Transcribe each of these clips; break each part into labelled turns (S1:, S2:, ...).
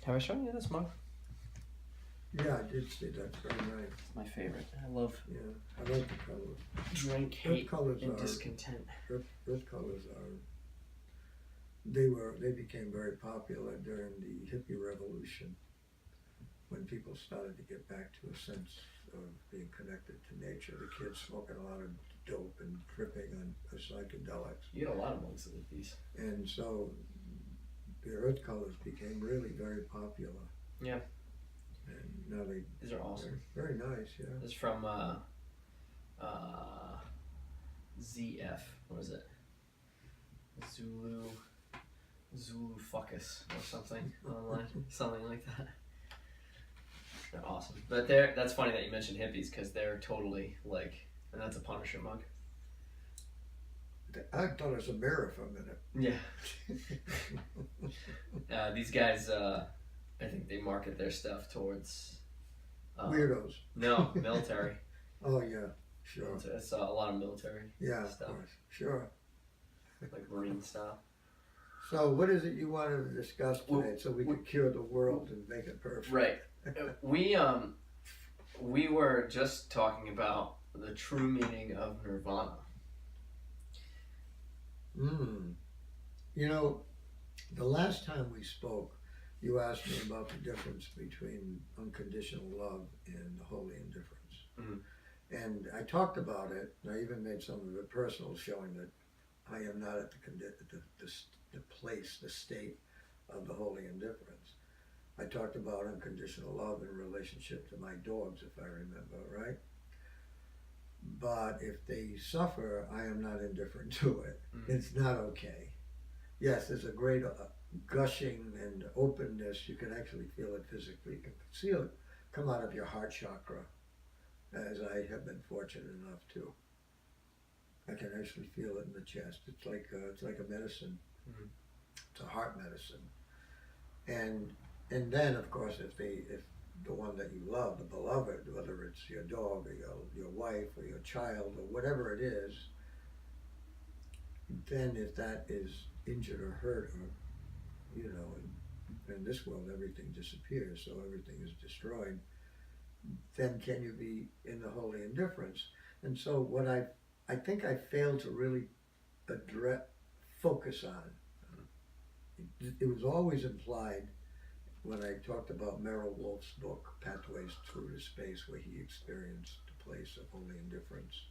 S1: Have I shown you this mug?
S2: Yeah, I did see that. Very nice.
S1: It's my favorite. I love.
S2: Yeah, I like the colors.
S1: Drink, hate, and discontent.
S2: Earth colors are. They became very popular during the hippie revolution, when people started to get back to a sense of being connected to nature. The kids smoking a lot of dope and tripping on psychedelics.
S1: You had a lot of mugs like these.
S2: And so the earth colors became really very popular.
S1: Yeah.
S2: And now
S1: these are awesome.
S2: Very nice, yeah.
S1: This is from ZF. What is it? Zulu Fuckus or something online, something like that. They're awesome. But that's funny that you mentioned hippies, because they're totally like, and that's a Punisher mug.
S2: I thought it was a mirror for a minute.
S1: Yeah. These guys, I think they market their stuff towards
S2: weirdos.
S1: No, military.
S2: Oh yeah, sure.
S1: It's a lot of military.
S2: Yeah,
S1: stuff.
S2: Of course, sure.
S1: Like Marine style.
S2: So, what is it you wanted to discuss today, so we could cure the world and make it perfect?
S1: Right. We were just talking about the true meaning of nirvana.
S2: You know, the last time we spoke, you asked me about the difference between unconditional love and holy indifference.
S1: Mm-hmm.
S2: And I talked about it, and I even made some of it personal, showing that I am not at the place, the state of the holy indifference. I talked about unconditional love in relationship to my dogs, if I remember, right? But if they suffer, I am not indifferent to it. Mm-hmm. It's not okay. Yes, there's a great gushing and openness. You can actually feel it physically. You can feel it come out of your heart chakra, as I have been fortunate enough to. I can actually feel it in the chest. It's like a medicine. Mm-hmm. It's a heart medicine. And then, of course, if the one that you love, the beloved, whether it's your dog or your wife or your child or whatever it is, then if that is injured or hurt, or, you know, in this world everything disappears, so everything is destroyed, then can you be in the holy indifference? And so what I think I failed to really focus on, it was always implied when I talked about Merrill Wolf's book, Pathways Through to Space, where he experienced the place of holy indifference,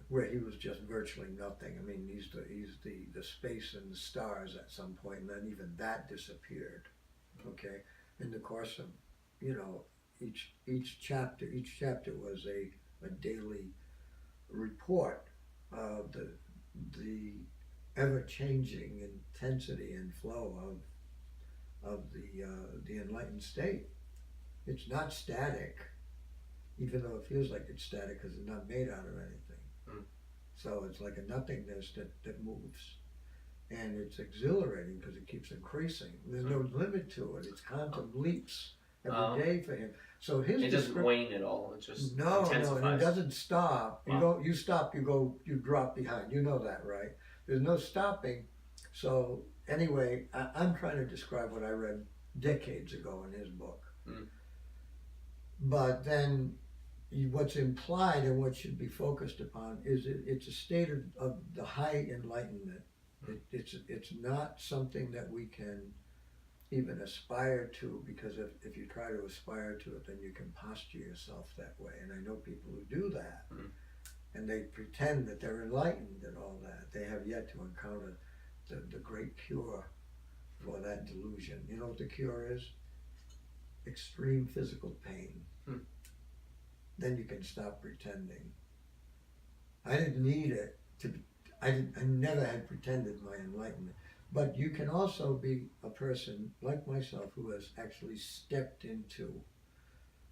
S2: where he was just virtually nothing. I mean, he's the space and the stars at some point, and then even that disappeared. Okay, in the course of, you know, each chapter was a daily report of the ever-changing intensity and flow of the enlightened state. It's not static, even though it feels like it's static because it's not made out of anything. Mm. So it's like a nothingness that moves, and it's exhilarating because it keeps increasing. There's no limit to it. It's quantum leaps every day for him. So it
S1: doesn't wane at all. It just
S2: intensifies. No, and it doesn't stop.
S1: Wow.
S2: You stop, you drop behind. You know that, right? There's no stopping. So anyway, I'm trying to describe what I read decades ago in his book. Mm. But then what's implied and what should be focused upon is it's a state of the high enlightenment. Mm. It's not something that we can even aspire to, because if you try to aspire to it, then you can posture yourself that way. And I know people who do that. Mm. And they pretend that they're enlightened and all that. They have yet to encounter the great cure for that delusion. You know what the cure is? Extreme physical pain. Hmm. Then you can stop pretending. I didn't need it I never had pretended my enlightenment. But you can also be a person like myself who has actually stepped into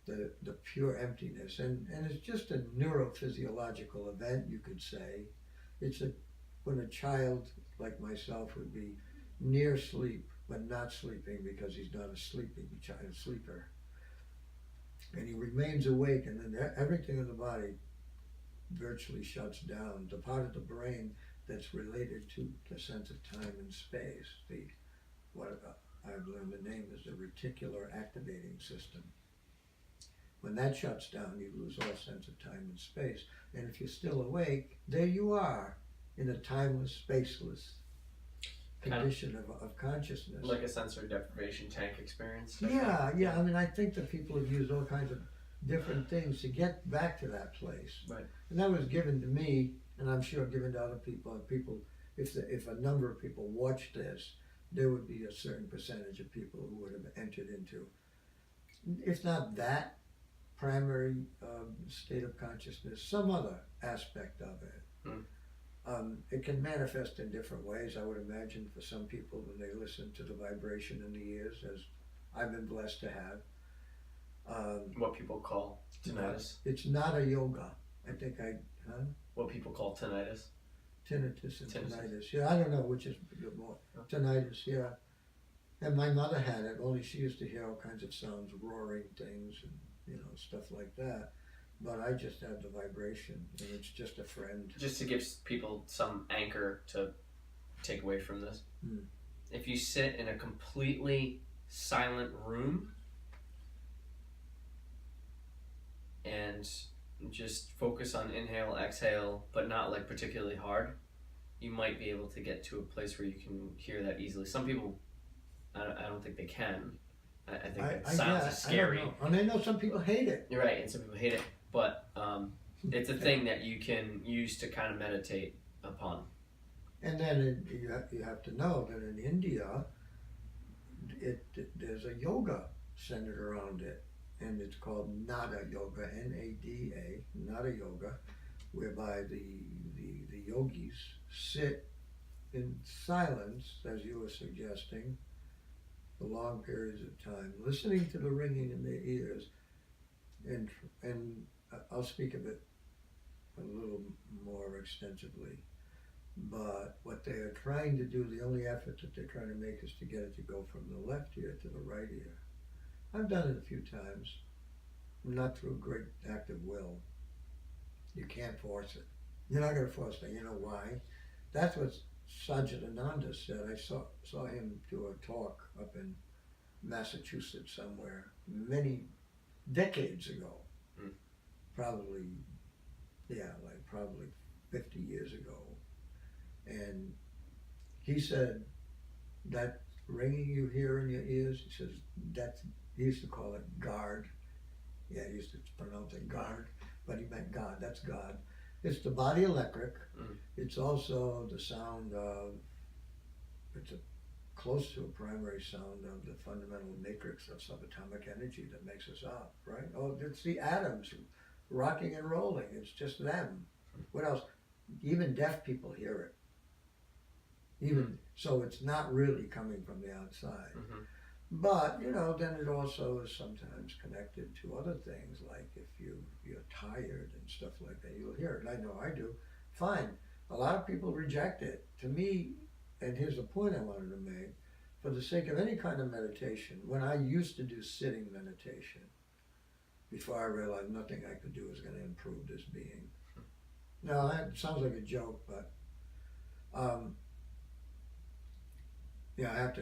S2: the pure emptiness. And it's just a neurophysiological event, you could say. It's when a child like myself would be near sleep, but not sleeping because he's not a sleeper. And he remains awake, and then everything in the body virtually shuts down. The part of the brain that's related to the sense of time and space, I've learned the name is the reticular activating system. When that shuts down, you lose all sense of time and space. And if you're still awake, there you are in a timeless, spaceless condition of consciousness.
S1: Like a sensory deprivation tank experience.
S2: Yeah. I mean, I think that people have used all kinds of different things to get back to that place.
S1: Right.
S2: And that was given to me, and I'm sure given to other people. And people, if a number of people watched this, there would be a certain percentage of people who would have entered into, if not that primary state of consciousness, some other aspect of it. It can manifest in different ways, I would imagine, for some people when they listen to the vibration in the ears, as I've been blessed to have.
S1: What people call tinnitus.
S2: It's not a yoga. I think
S1: What people call tinnitus.
S2: Tinnitus and tinnitus. Yeah, I don't know which is more. Tinnitus, yeah. And my mother had it, only she used to hear all kinds of sounds, roaring things and, stuff like that. But I just have the vibration, and it's just a friend.
S1: Just to give people some anchor to take away from this. If you sit in a completely silent room and just focus on inhale, exhale, but not like particularly hard, you might be able to get to a place where you can hear that easily. Some people, I don't think they can. I think that sounds scary.
S2: And I know some people hate it.
S1: You're right, and some people hate it. But it's a thing that you can use to kind of meditate upon. And
S2: then you have to know that in India, there's a yoga centered around it. And it's called Nada Yoga, Nada, Nada Yoga, whereby the yogis sit in silence, as you were suggesting, for long periods of time, listening to the ringing in their ears. And I'll speak of it a little more extensively. But what they are trying to do, the only effort that they're trying to make is to get it to go from the left ear to the right ear. I've done it a few times, not through a great act of will. You can't force it. You're not going to force it. You know why? That's what Sajjanananda said. I saw him do a talk up in Massachusetts somewhere many decades ago. Probably 50 years ago. And he said, that ringing you hear in your ears, he says, he used to call it guard. Yeah, he used to pronounce it guard, but he meant God. That's God. It's the body electric. It's also the sound of, it's close to a primary sound of the fundamental matrix of subatomic energy that makes us up, right? Oh, it's the atoms rocking and rolling. It's just them. What else? Even deaf people hear it. So it's not really coming from the outside. But, then it also is sometimes connected to other things, like if you're tired and stuff like that, you'll hear it. I know I do. Fine. A lot of people reject it. To me, and here's the point I wanted to make, for the sake of any kind of meditation, when I used to do sitting meditation, before I realized nothing I could do was going to improve this being. Now, that sounds like a joke, but I have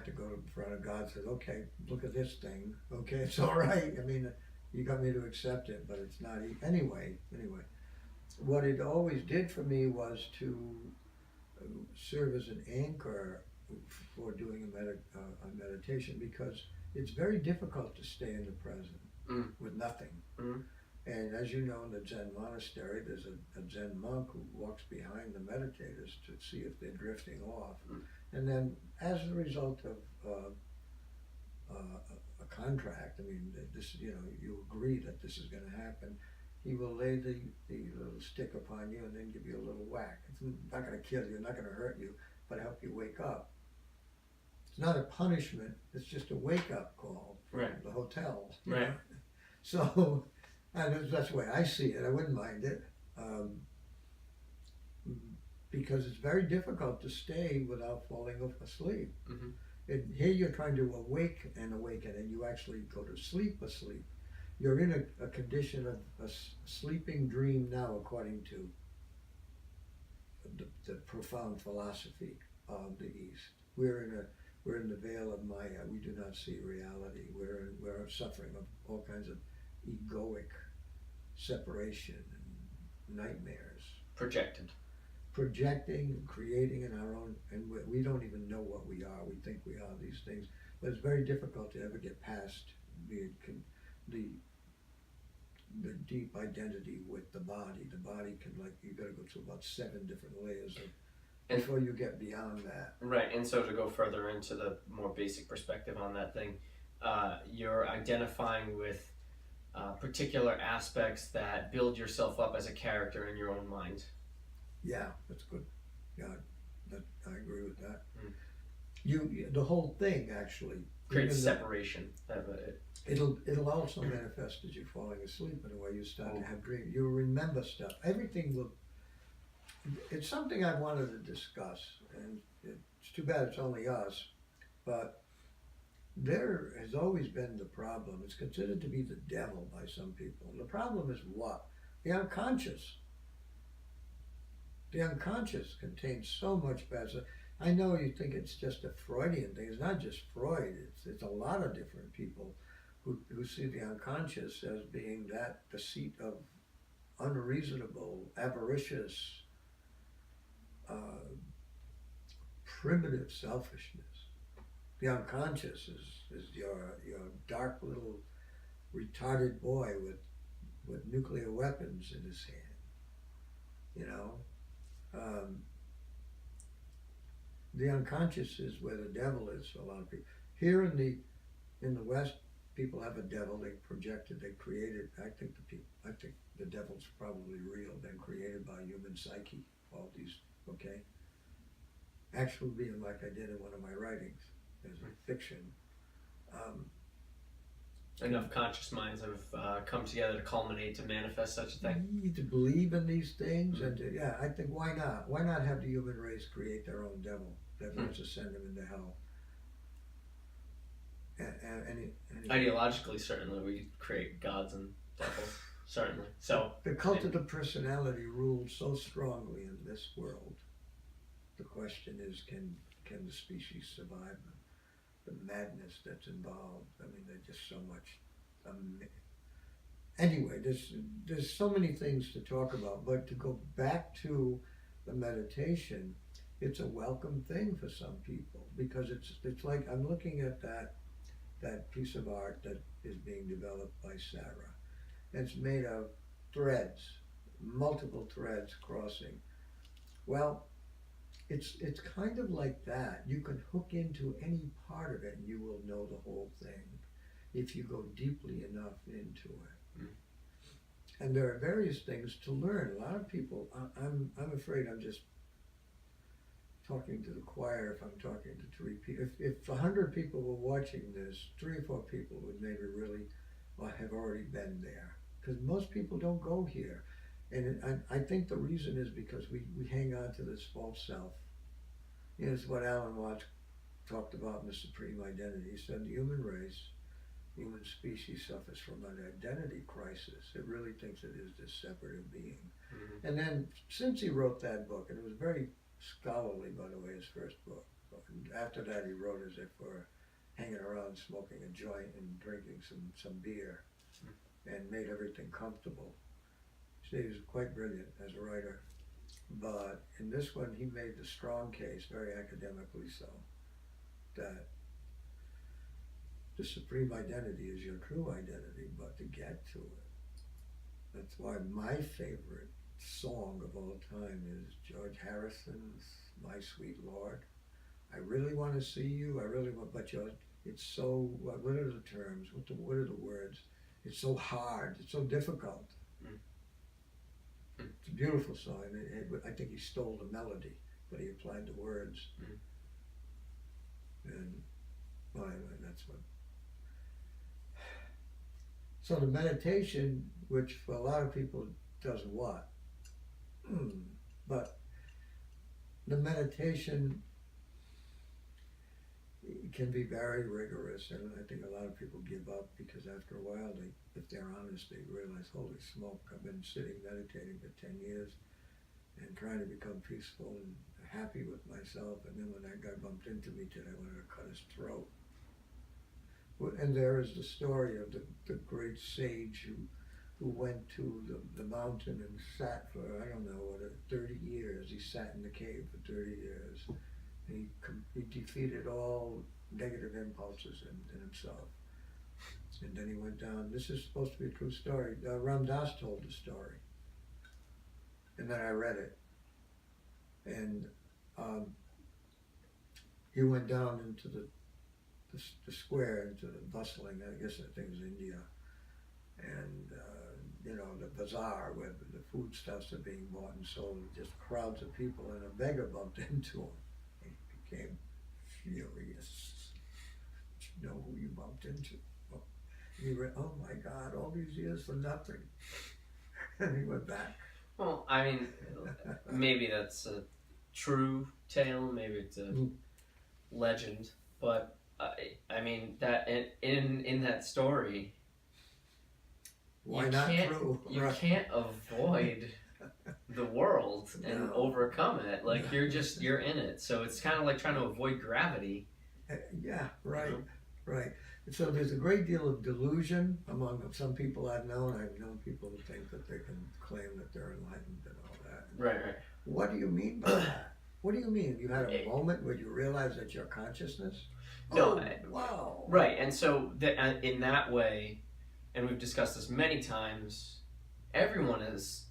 S2: to go in front of God and say, okay, look at this thing. Okay, it's all right. I mean, you got me to accept it, but it's not. Anyway, what it always did for me was to serve as an anchor for doing a meditation, because it's very difficult to stay in the present with nothing. And as you know, in the Zen monastery, there's a Zen monk who walks behind the meditators to see if they're drifting off. And then, as a result of a contract, I mean, this, you agree that this is going to happen, he will lay the little stick upon you and then give you a little whack. It's not going to kill you, not going to hurt you, but help you wake up. It's not a punishment, it's just a wake-up call from the hotel.
S1: Right.
S2: So, and that's the way I see it. I wouldn't mind it. Because it's very difficult to stay without falling asleep. And here you're trying to awaken, and you actually go to sleep asleep. You're in a condition of a sleeping dream now, according to the profound philosophy of the East. We're we're in the veil of Maya. We do not see reality. We're suffering of all kinds of egoic separation and nightmares. Projecting and creating in our own, and we don't even know what we are. We think we are these things, but it's very difficult to ever get past the deep identity with the body. The body can, like, you got to go through about 7 different layers before you get beyond that.
S1: Right, and so to go further into the more basic perspective on that thing, you're identifying with particular aspects that build yourself up as a character in your own mind.
S2: Yeah, that's good. Yeah, I agree with that. The whole thing actually
S1: creates separation.
S2: It'll also manifest as you're falling asleep in a way. You start to have dreams. You'll remember stuff. Everything will. It's something I wanted to discuss, and it's too bad it's only us, but there has always been the problem. It's considered to be the devil by some people. And the problem is what? The unconscious. The unconscious contains so much better. I know you think it's just a Freudian thing. It's not just Freud. It's a lot of different people who see the unconscious as being the seat of unreasonable, avaricious, primitive selfishness. The unconscious is your dark little retarded boy with nuclear weapons in his hand. You know, the unconscious is where the devil is for a lot of people. Here in the West, people have a devil. They projected, they created. I think the devil's probably real, been created by human psyche. All these, okay. Actually, being like I did in one of my writings as a fiction.
S1: Enough conscious minds have come together to culminate to manifest such a thing.
S2: You need to believe in these things, and I think why not? Why not have the human race create their own devil that wants to send them into hell?
S1: Ideologically, certainly we create gods and devils. Certainly. So
S2: the cult of the personality rules so strongly in this world. The question is, can the species survive the madness that's involved? I mean, there's just so much. Anyway, there's so many things to talk about, but to go back to the meditation, it's a welcome thing for some people, because it's like I'm looking at that piece of art that is being developed by Sarah. It's made of threads, multiple threads crossing. Well, it's kind of like that. You can hook into any part of it and you will know the whole thing if you go deeply enough into it. And there are various things to learn. A lot of people, I'm afraid I'm just talking to the choir if I'm talking to 3 people. If 100 people were watching this, 3 or 4 people would maybe really have already been there. Because most people don't go here. And I think the reason is because we hang on to this false self. You know, it's what Alan Watts talked about in the Supreme Identity. He said the human race, human species, suffers from an identity crisis. It really thinks it is this separative being. And then since he wrote that book, and it was very scholarly, by the way, his first book. After that, he wrote as if we're hanging around smoking a joint and drinking some beer, and made everything comfortable. So he was quite brilliant as a writer. But in this one, he made the strong case, very academically so, that the supreme identity is your true identity, but to get to it. That's why my favorite song of all time is George Harrison's My Sweet Lord. I really want to see you, I really want, but it's so, what are the terms, what are the words? It's so hard, it's so difficult. It's a beautiful song, and I think he stole the melody, but he applied the words. And well, anyway, that's what. So the meditation, which for a lot of people does what? But the meditation can be very rigorous, and I think a lot of people give up because after a while, if they're honest, they realize, holy smoke, I've been sitting meditating for 10 years and trying to become peaceful and happy with myself, and then when that guy bumped into me today, I wanted to cut his throat. And there is the story of the great sage who went to the mountain and sat for, I don't know, 30 years. He sat in the cave for 30 years. And he defeated all negative impulses in himself. And then he went down. This is supposed to be a true story. Ram Dass told the story. And then I read it. And he went down into the square, into the bustling, I guess I think it was India. And, the bazaar where the foodstuffs are being bought and sold, just crowds of people, and a beggar bumped into him. He became furious. You know who you bumped into? Oh. He read, oh my God, all these years for nothing. And he went back.
S1: Well, I mean, maybe that's a true tale, maybe it's a legend, but I mean, that in that story,
S2: why not true?
S1: You can't avoid the world and overcome it. Like, you're in it. So it's kind of like trying to avoid gravity.
S2: Yeah, right, right. So there's a great deal of delusion among some people I've known. I've known people who think that they can claim that they're enlightened and all that.
S1: Right.
S2: What do you mean by that? What do you mean? You had a moment where you realized that your consciousness?
S1: No.
S2: Wow.
S1: Right, and so in that way, and we've discussed this many times, everyone is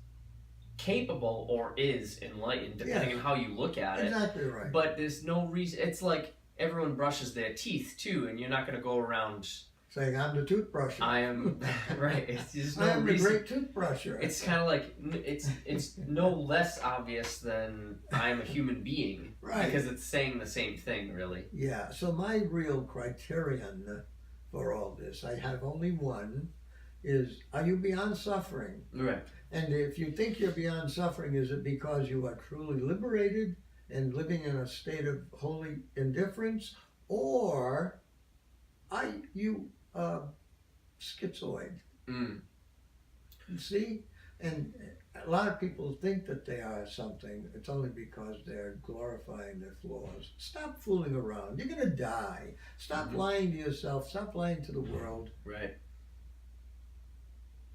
S1: capable or is enlightened, depending on how you look at it.
S2: Exactly right.
S1: But there's no reason. It's like everyone brushes their teeth too, and you're not going to go around
S2: saying I'm the toothbrusher.
S1: I am right. It's just no
S2: I am
S1: reason.
S2: the great toothbrusher.
S1: It's kind of like it's no less obvious than I am a human being,
S2: right?
S1: Because it's saying the same thing, really.
S2: Yeah. So my real criterion for all this, I have only one, is are you beyond suffering?
S1: Right.
S2: And if you think you're beyond suffering, is it because you are truly liberated and living in a state of holy indifference, or are you schizoid? You see? And a lot of people think that they are something. It's only because they're glorifying their flaws. Stop fooling around. You're going to die. Stop lying to yourself. Stop lying to the world.
S1: Right.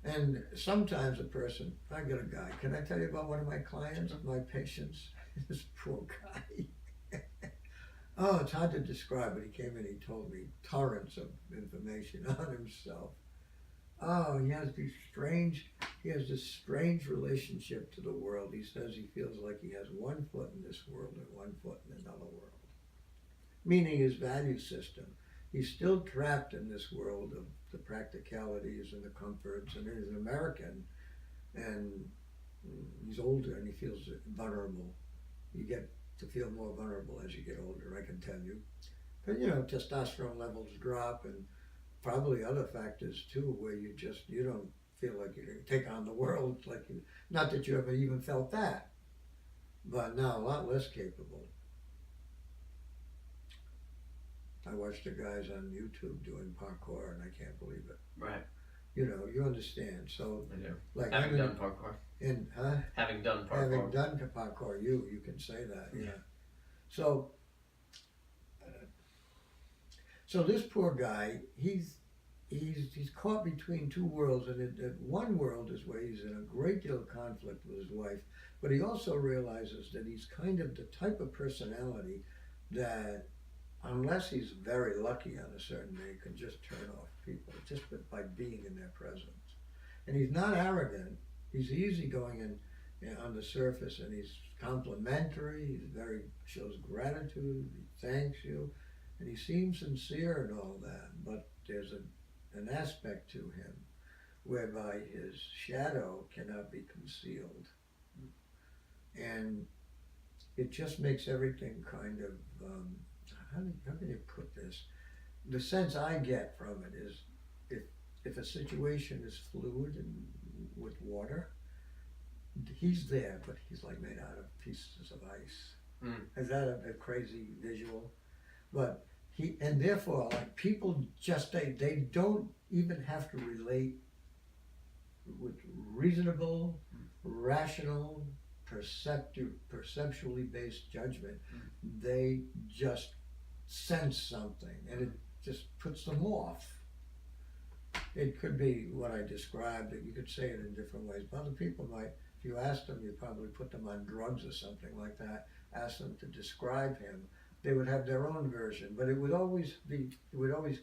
S2: And sometimes a person, I got a guy, can I tell you about one of my clients, my patients? This poor guy. Oh, it's hard to describe, but he came in, he told me torrents of information on himself. Oh, he has this strange relationship to the world. He says he feels like he has one foot in this world and one foot in another world. Meaning his value system. He's still trapped in this world of the practicalities and the comforts, and he's an American, and he's older and he feels vulnerable. You get to feel more vulnerable as you get older, I can tell you. But testosterone levels drop, and probably other factors too, where you don't feel like you can take on the world like you, not that you ever even felt that, but now a lot less capable. I watch the guys on YouTube doing parkour, and I can't believe it.
S1: Right.
S2: You understand. So,
S1: I do.
S2: like
S1: having done parkour.
S2: Having done parkour, you can say that. Yeah. So this poor guy, he's caught between two worlds, and one world is where he's in a great deal of conflict with his wife, but he also realizes that he's kind of the type of personality that, unless he's very lucky on a certain day, can just turn off people just by being in their presence. And he's not arrogant. He's easygoing and on the surface, and he's complimentary. He shows gratitude. He thanks you, and he seems sincere and all that. But there's an aspect to him whereby his shadow cannot be concealed, and it just makes everything kind of. How can you put this? The sense I get from it is, if a situation is fluid and with water, he's there, but he's like made out of pieces of ice. Is that a crazy visual? But and therefore, like, people just, they don't even have to relate with reasonable, rational perceptually based judgment. They just sense something, and it just puts them off. It could be what I described. You could say it in different ways. But other people might, if you asked them, you probably put them on drugs or something like that. Ask them to describe him. They would have their own version, but it would always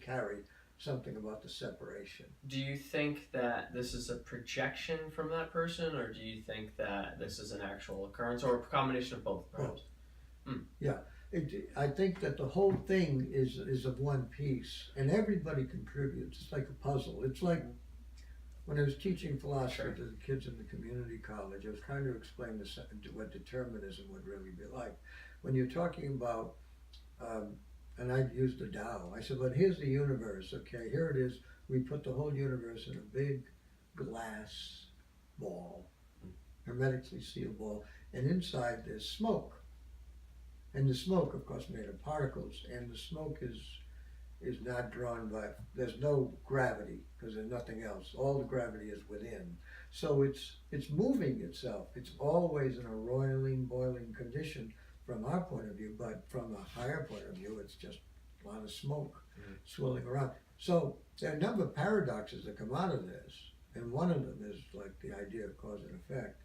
S2: carry something about the separation.
S1: Do you think that this is a projection from that person, or do you think that this is an actual occurrence, or a combination of both, perhaps?
S2: Yeah, I think that the whole thing is of one piece, and everybody contributes. It's like a puzzle. It's like when I was teaching philosophy to the kids in the community college, I was trying to explain what determinism would really be like. When you're talking about and I used the Tao. I said, but here's the universe, okay? Here it is. We put the whole universe in a big glass ball, hermetically sealed ball, and inside there's smoke. And the smoke, of course, made of particles, and the smoke is not drawn by, there's no gravity, because there's nothing else. All the gravity is within. So it's moving itself. It's always in a roiling, boiling condition from our point of view, but from a higher point of view, it's just a lot of smoke swirling around. So there are a number of paradoxes that come out of this, and one of them is like the idea of cause and effect.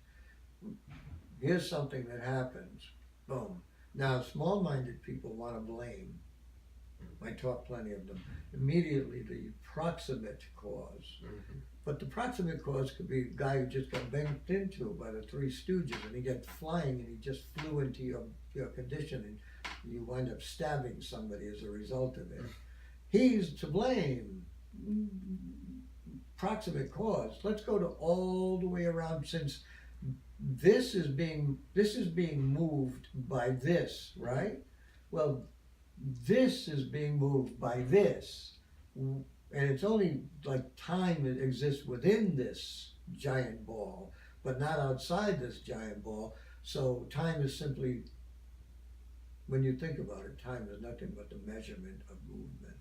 S2: Here's something that happens, boom. Now, small-minded people want to blame. I taught plenty of them. Immediately, the proximate cause. But the proximate cause could be a guy who just got banged into by the Three Stooges, and he got flying, and he just flew into your condition, and you wind up stabbing somebody as a result of it. He's to blame. Proximate cause. Let's go to all the way around, since this is being moved by this, right? Well, this is being moved by this, and it's only like time that exists within this giant ball, but not outside this giant ball. So time is simply, when you think about it, time is nothing but the measurement of movement.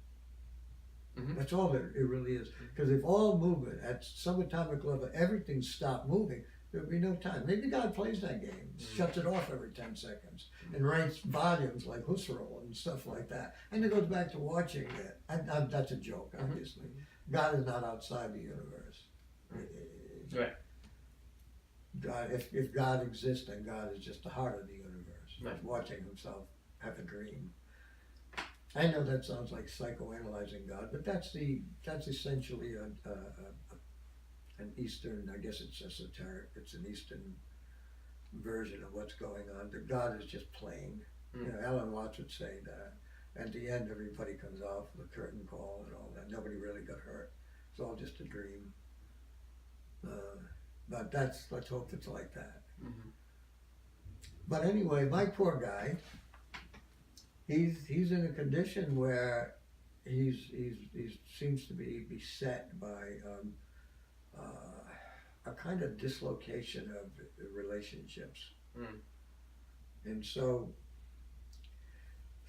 S2: That's all that it really is. Because if all movement at subatomic level, everything stopped moving, there would be no time. Maybe God plays that game, shuts it off every 10 seconds, and writes volumes like Husserl and stuff like that. And it goes back to watching it. That's a joke, obviously. God is not outside the universe.
S1: Right.
S2: God, if God exists, then God is just the heart of the universe, watching himself have a dream. I know that sounds like psychoanalyzing God, but that's essentially an Eastern, I guess it's esoteric, it's an Eastern version of what's going on. That God is just playing. You know, Alan Watts would say that. At the end, everybody comes off the curtain call and all that. Nobody really got hurt. It's all just a dream. But let's hope it's like that. But anyway, my poor guy, he's in a condition where he seems to be beset by a kind of dislocation of relationships. And so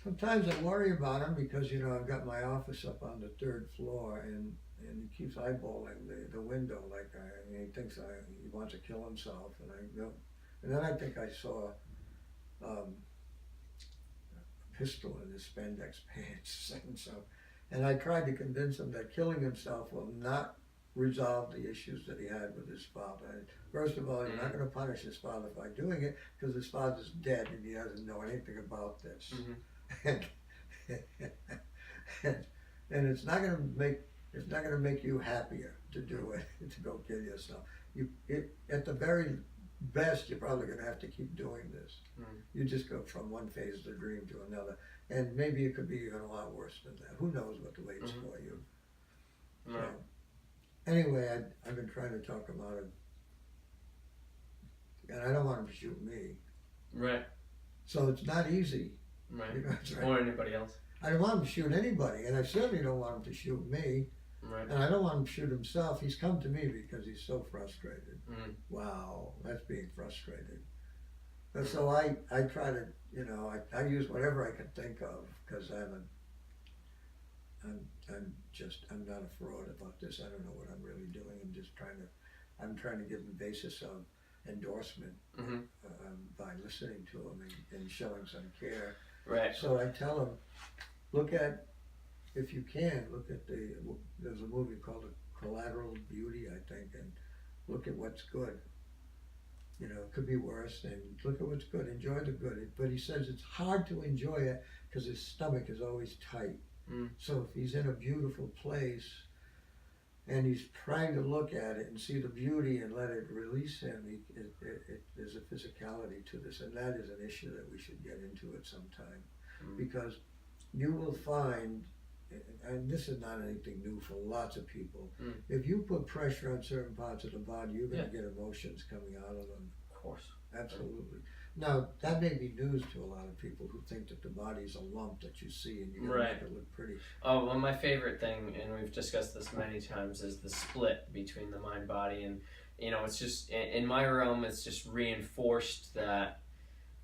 S2: sometimes I worry about him because, you know, I've got my office up on the 3rd floor, and he keeps eyeballing the window like he thinks he wants to kill himself, and I go, and then I think I saw a pistol in his spandex pants, and I tried to convince him that killing himself will not resolve the issues that he had with his father. First of all, he's not going to punish his father by doing it, because his father's dead and he doesn't know anything about this. And it's not going to make you happier to do it, to go kill yourself. At the very best, you're probably going to have to keep doing this. You just go from one phase of the dream to another, and maybe it could be even a lot worse than that. Who knows what waits for you? So, anyway, I've been trying to talk him out of, and I don't want him to shoot me.
S1: Right.
S2: So it's not easy.
S1: Right.
S2: You know,
S1: Or anybody else.
S2: I don't want him to shoot anybody, and I certainly don't want him to shoot me.
S1: Right.
S2: And I don't want him to shoot himself. He's come to me because he's so frustrated. Wow, that's being frustrated. And so I try to, you know, I use whatever I can think of, because I'm not a fraud about this. I don't know what I'm really doing. I'm trying to give the basis of endorsement by listening to them and showing some care.
S1: Right.
S2: So I tell them, if you can, look at there's a movie called Collateral Beauty, I think, and look at what's good. You know, it could be worse, and look at what's good, enjoy the good. But he says it's hard to enjoy it because his stomach is always tight. So if he's in a beautiful place and he's trying to look at it and see the beauty and let it release him, there's a physicality to this, and that is an issue that we should get into at some time. Because you will find, and this is not anything new for lots of people, if you put pressure on certain parts of the body, you're going to get emotions coming out of them.
S1: Of course.
S2: Absolutely. Now, that may be news to a lot of people who think that the body is a lump that you see and you're going to make it look pretty.
S1: Oh, well, my favorite thing, and we've discussed this many times, is the split between the mind body. And, you know, it's just, in my realm, it's just reinforced that,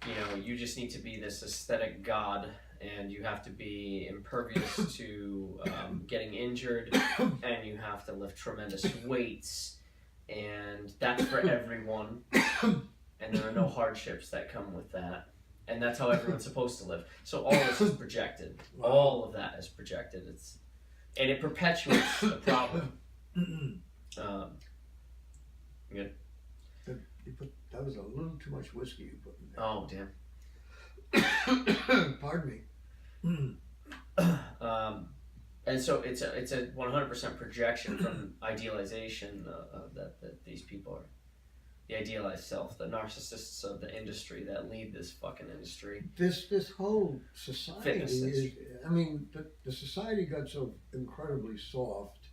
S1: you know, you just need to be this aesthetic god, and you have to be impervious to getting injured, and you have to lift tremendous weights, and that's for everyone. And there are no hardships that come with that. And that's how everyone's supposed to live. So all this is projected.
S2: Wow.
S1: All of that is projected. And it perpetuates the problem. Good.
S2: That was a little too much whiskey you put in there.
S1: Oh, damn.
S2: Pardon me.
S1: And so it's a 100% projection from idealization that these people are. The idealized self, the narcissists of the industry that lead this fucking industry.
S2: This whole society is, I mean, the society got so incredibly soft,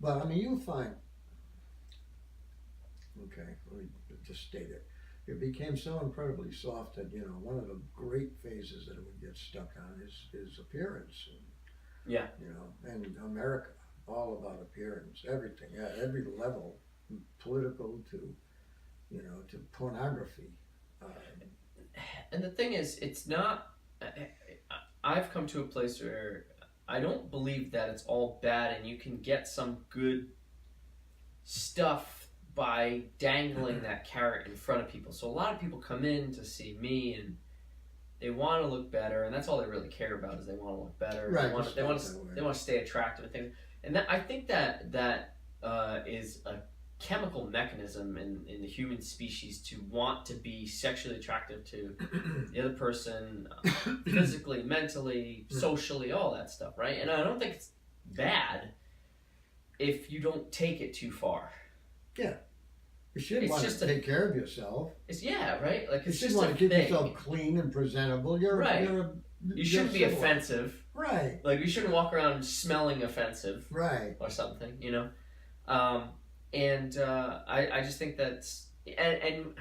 S2: but I mean, you'll find, okay, let me just state it. It became so incredibly soft that, you know, one of the great phases that it would get stuck on is appearance. And,
S1: yeah.
S2: You know, and America, all about appearance, everything, at every level, political to, you know, to pornography.
S1: And the thing is, it's not, I've come to a place where I don't believe that it's all bad and you can get some good stuff by dangling that carrot in front of people. So a lot of people come in to see me and they want to look better, and that's all they really care about is they want to look better.
S2: Right.
S1: They want to stay attractive and things. And I think that is a chemical mechanism in the human species to want to be sexually attractive to the other person, physically, mentally, socially, all that stuff, right? And I don't think it's bad if you don't take it too far.
S2: Yeah. You should want to take care of yourself.
S1: Right? Like
S2: you should want to keep yourself clean and presentable.
S1: You shouldn't be offensive.
S2: Right.
S1: Like you shouldn't walk around smelling offensive.
S2: Right.
S1: Or something, you know? I just think that's and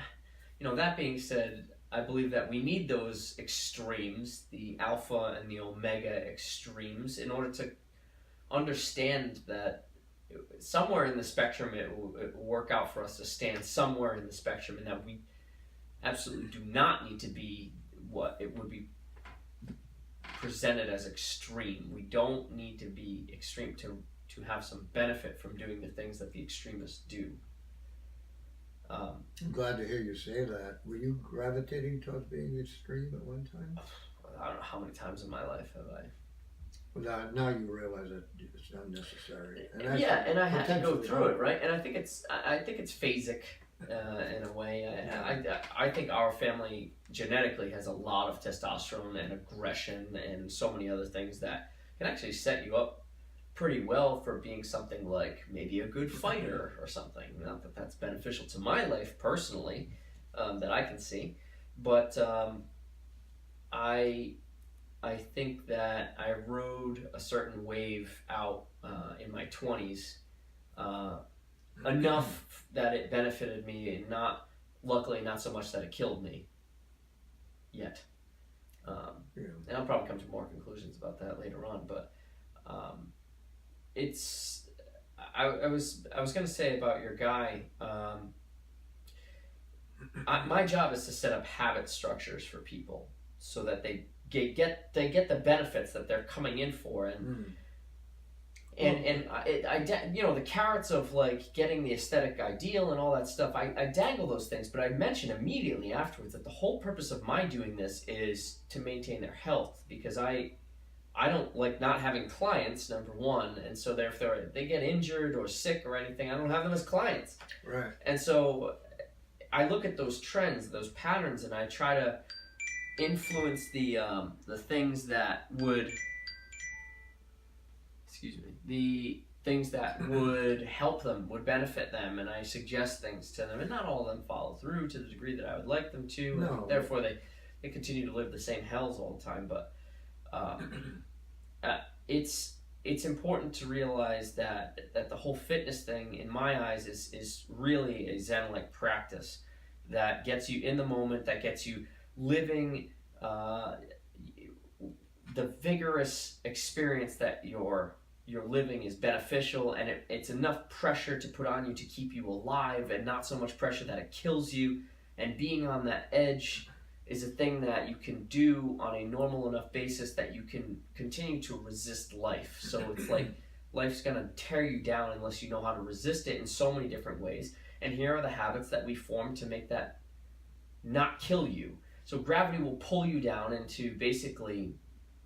S1: you know, that being said, I believe that we need those extremes, the alpha and the omega extremes, in order to understand that somewhere in the spectrum it will work out for us to stand somewhere in the spectrum, and that we absolutely do not need to be what it would be presented as extreme. We don't need to be extreme to have some benefit from doing the things that the extremists do.
S2: I'm glad to hear you say that. Were you gravitating towards being extreme at one time?
S1: I don't know how many times in my life have I.
S2: Well, now you realize that it's unnecessary.
S1: And I had to go through it, right? And I think it's phasic in a way. I think our family genetically has a lot of testosterone and aggression and so many other things that can actually set you up pretty well for being something like maybe a good fighter or something. Not that that's beneficial to my life personally, that I can see, but I think that I rode a certain wave out in my 20s enough that it benefited me, and luckily not so much that it killed me yet. And I'll probably come to more conclusions about that later on, but I was going to say about your guy, my job is to set up habit structures for people so that they get the benefits that they're coming in for, you know, the carrots of like getting the aesthetic ideal and all that stuff, I dangle those things, but I mention immediately afterwards that the whole purpose of my doing this is to maintain their health, because I don't like not having clients, number one, and so therefore if they get injured or sick or anything, I don't have them as clients.
S2: Right.
S1: And so I look at those trends, those patterns, and I try to influence the things that would, the things that would help them, would benefit them, and I suggest things to them, and not all of them follow through to the degree that I would like them to.
S2: No.
S1: And therefore they continue to live the same hells all the time. But it's important to realize that the whole fitness thing, in my eyes, is really a Zen-like practice that gets you in the moment, that gets you living the vigorous experience that you're living is beneficial, and it's enough pressure to put on you to keep you alive, and not so much pressure that it kills you. And being on that edge is a thing that you can do on a normal enough basis that you can continue to resist life. So it's like life's gonna tear you down unless you know how to resist it in so many different ways. And here are the habits that we form to make that not kill you. So gravity will pull you down into basically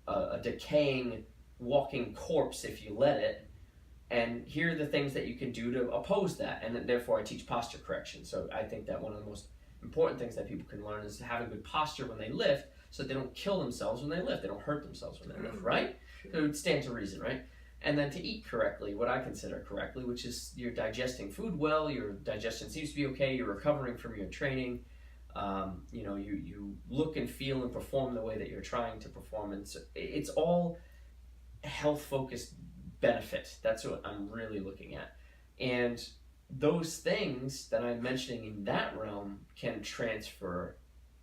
S1: a decaying, walking corpse if you let it. And here are the things that you can do to oppose that. And therefore I teach posture correction. So I think that one of the most important things that people can learn is to have a good posture when they lift, so that they don't kill themselves when they lift, they don't hurt themselves when they lift, right? So it would stand to reason, right? And then to eat correctly, what I consider correctly, which is you're digesting food well, your digestion seems to be okay, you're recovering from your training, you know, you look and feel and perform the way that you're trying to perform, and so it's all health-focused benefit. That's what I'm really looking at. And those things that I'm mentioning in that realm can transfer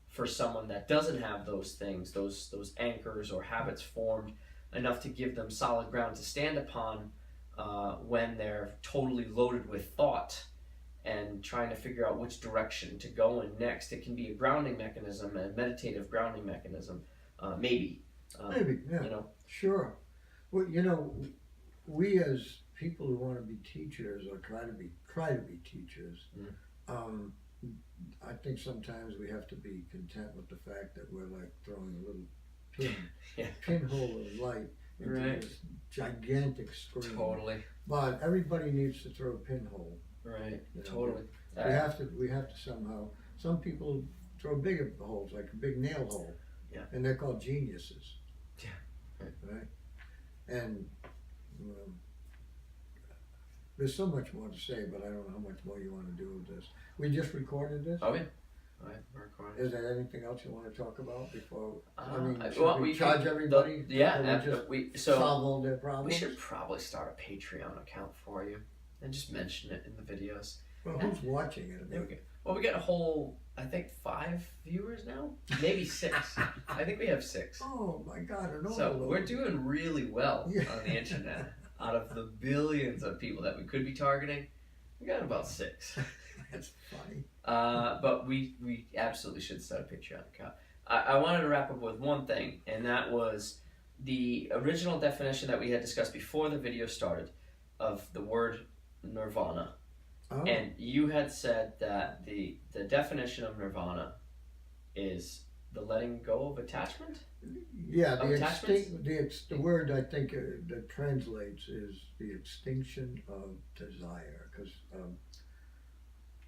S1: for someone that doesn't have those things, those anchors or habits formed enough to give them solid ground to stand upon when they're totally loaded with thought and trying to figure out which direction to go in next. It can be a grounding mechanism, a meditative grounding mechanism, maybe.
S2: Maybe, yeah.
S1: You know?
S2: Sure. Well, you know, we as people who want to be teachers or try to be teachers, I think sometimes we have to be content with the fact that we're like throwing a little pinhole of light into this gigantic screen.
S1: Totally.
S2: But everybody needs to throw a pinhole.
S1: Right.
S2: You know,
S1: Totally.
S2: We have to somehow. Some people throw bigger holes, like a big nail hole.
S1: Yeah.
S2: And they're called geniuses.
S1: Yeah.
S2: Right. And there's so much more to say, but I don't know how much more you want to do with this. We just recorded this.
S1: Oh yeah. Right, we're recording.
S2: Is there anything else you want to talk about before?
S1: Well,
S2: we charge everybody?
S1: So
S2: solve all their problems?
S1: We should probably start a Patreon account for you and just mention it in the videos.
S2: Well, who's watching it?
S1: There we go. Well, we got a whole, I think, 5 viewers now, maybe 6. I think we have 6.
S2: Oh my God!
S1: So we're doing really well on the internet. Out of the billions of people that we could be targeting, we got about 6.
S2: That's funny.
S1: But we absolutely should start a Patreon account. I wanted to wrap up with one thing, and that was the original definition that we had discussed before the video started of the word nirvana. Oh. And you had said that the definition of nirvana is the letting go of attachment?
S2: Yeah, the word I think that translates is the extinction of desire, because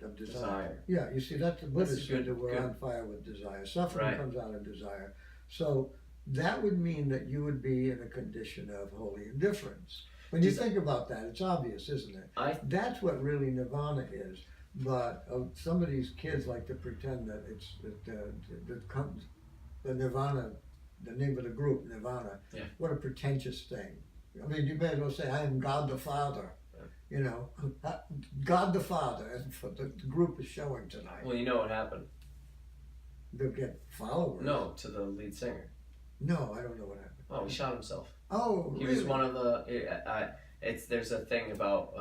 S2: of desire. Yeah, you see, that's the Buddhist said that we're on fire with desire. Suffering comes out of desire. So that would mean that you would be in a condition of holy indifference. When you think about that, it's obvious, isn't it? That's what really nirvana is. But some of these kids like to pretend that it's the nirvana, the name of the group, Nirvana. Yeah. What a pretentious thing. I mean, you may as well say, I am God the Father. You know, God the Father, as the group is showing tonight.
S1: Well, you know what happened?
S2: They'll get followers.
S1: No, to the lead singer.
S2: No, I don't know what happened.
S1: Oh, he shot himself.
S2: Oh,
S1: he was one of the. There's a thing about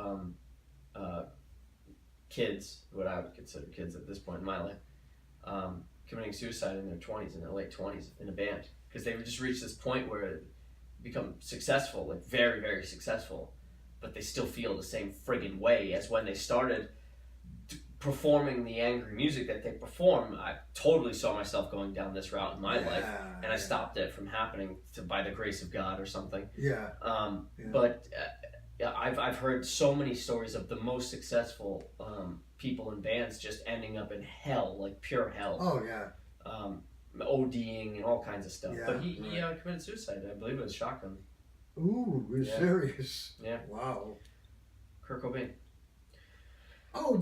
S1: kids, what I would consider kids at this point in my life, committing suicide in their 20s, in their late 20s, in a band, because they just reached this point where they become successful, like very, very successful, but they still feel the same friggin' way as when they started performing the angry music that they perform. I totally saw myself going down this route in my life, and I stopped it from happening by the grace of God or something.
S2: Yeah.
S1: But I've heard so many stories of the most successful people in bands just ending up in hell, like pure hell.
S2: Oh yeah.
S1: ODing and all kinds of stuff.
S2: Yeah,
S1: But he committed suicide. I believe it was shotgun.
S2: Ooh, you're serious?
S1: Yeah.
S2: Wow.
S1: Kurt Cobain.
S2: Oh,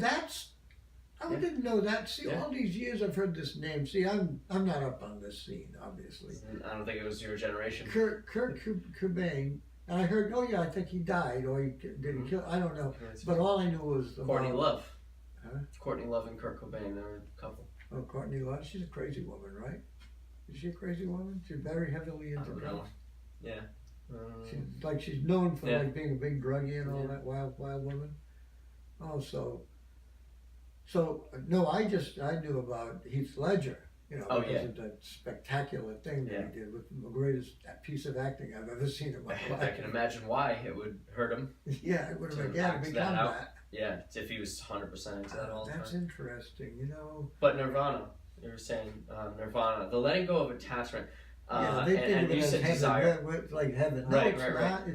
S2: I didn't know that. See, all these years I've heard this name. See, I'm not up on this scene, obviously.
S1: I don't think it was your generation.
S2: Kurt Cobain. And I heard, I think he died, or did he kill? I don't know. But all I knew was
S1: Courtney Love.
S2: Huh?
S1: Courtney Love and Kurt Cobain. They were a couple.
S2: Oh, Courtney Love. She's a crazy woman, right? Is she a crazy woman? She's very heavily into drugs.
S1: Yeah.
S2: She's known for like being a big druggie and all that, wild woman. Oh, so no, I knew about Heath Ledger. Because of that spectacular thing that he did with the greatest piece of acting I've ever seen in my life.
S1: I can imagine why it would hurt him.
S2: Yeah, it would have become that.
S1: Yeah, if he was 100% into that all the time.
S2: That's interesting,
S1: But Nirvana, you were saying Nirvana, the letting go of attachment.
S2: They think of it as heaven,
S1: desire.
S2: like heaven. No, it's not.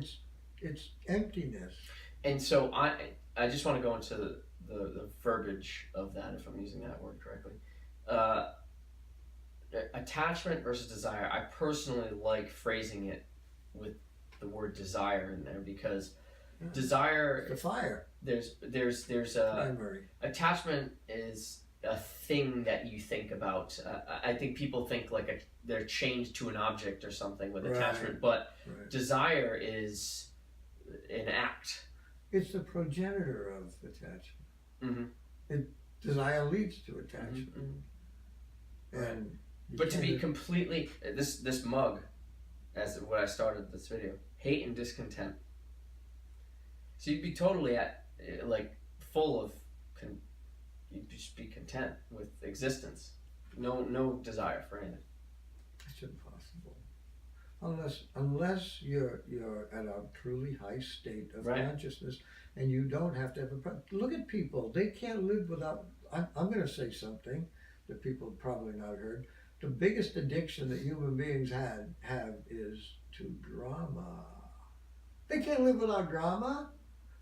S2: It's emptiness.
S1: And so I just want to go into the verbiage of that, if I'm using that word correctly. Attachment versus desire. I personally like phrasing it with the word desire in there because desire.
S2: The fire.
S1: There's
S2: primary.
S1: Attachment is a thing that you think about. I think people think like they're chained to an object or something with attachment, but desire is an act.
S2: It's the progenitor of attachment.
S1: Mm-hmm.
S2: Desire leads to attachment.
S1: Mm-hmm. And but to be completely this mug, as what I started this video, hate and discontent. So you'd be totally full of you'd just be content with existence. No desire for anything.
S2: It's impossible. Unless you're at a truly high state of consciousness and you don't have to have look at people. They can't live without I'm gonna say something that people have probably not heard. The biggest addiction that human beings have is to drama. They can't live without drama.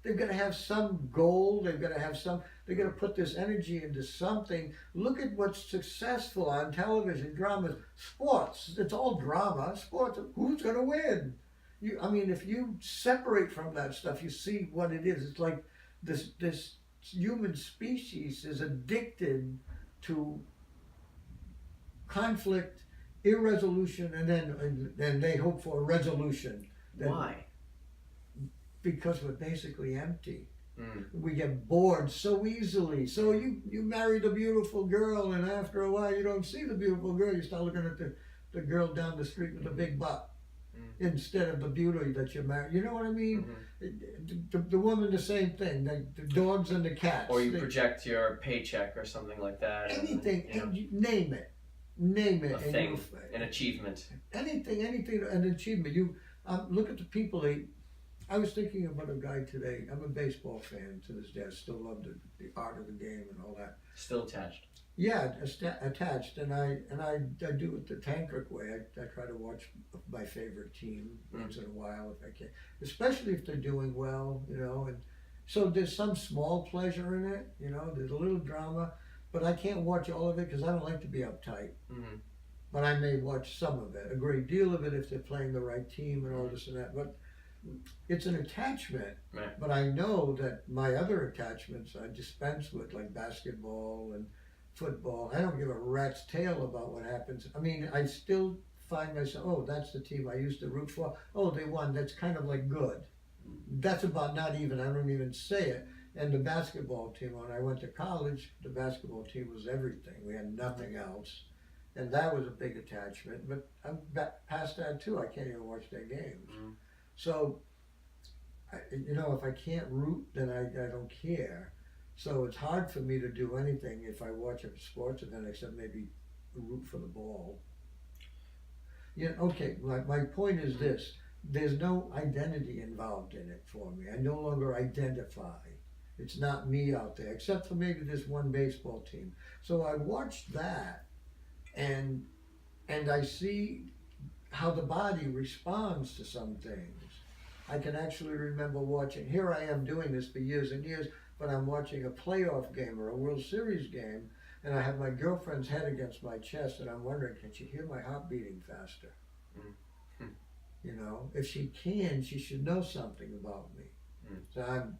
S2: They've got to have some goal. They've got to put this energy into something. Look at what's successful on television, dramas, sports. It's all drama. Sports, who's going to win? If you separate from that stuff, you see what it is. It's like this human species is addicted to conflict, irresolution, and then they hope for a resolution.
S1: Why?
S2: Because we're basically empty. We get bored so easily. So you married a beautiful girl, and after a while you don't see the beautiful girl. You start looking at the girl down the street with the big butt instead of the beauty that you married. You know what I mean? The woman, the same thing. The dogs and the cats.
S1: Or you project your paycheck or something like that.
S2: Anything, name it. A
S1: thing, an achievement.
S2: Anything, an achievement. You look at the people. I was thinking about a guy today. I'm a baseball fan to this day. I still love the art of the game and all that.
S1: Still attached.
S2: Yeah, attached, and I do it the tantric way. I try to watch my favorite team once in a while if I can, especially if they're doing well, And so there's some small pleasure in it, There's a little drama, but I can't watch all of it because I don't like to be uptight. But I may watch some of it, a great deal of it if they're playing the right team and all this and that. But it's an attachment. But I know that my other attachments I dispense with, like basketball and football. I don't give a rat's tail about what happens. I still find myself, that's the team I used to root for. Oh, they won. That's kind of like good. That's about not even, I don't even say it. And the basketball team, when I went to college, the basketball team was everything. We had nothing else. And that was a big attachment. But I'm past that too. I can't even watch their games. So, if I can't root, then I don't care. So it's hard for me to do anything if I watch a sports event except maybe root for the ball. Okay, my point is this. there's no identity involved in it for me. I no longer identify. It's not me out there, except for maybe this one baseball team. So I watched that, and I see how the body responds to some things. I can actually remember watching, here I am doing this for years and years, but I'm watching a playoff game or a World Series game, and I have my girlfriend's head against my chest, and I'm wondering, can she hear my heart beating faster?
S1: Mm.
S2: You know, if she can, she should know something about me. So I'm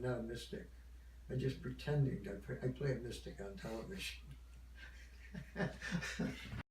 S2: not a mystic. I'm just pretending. I play a mystic on television.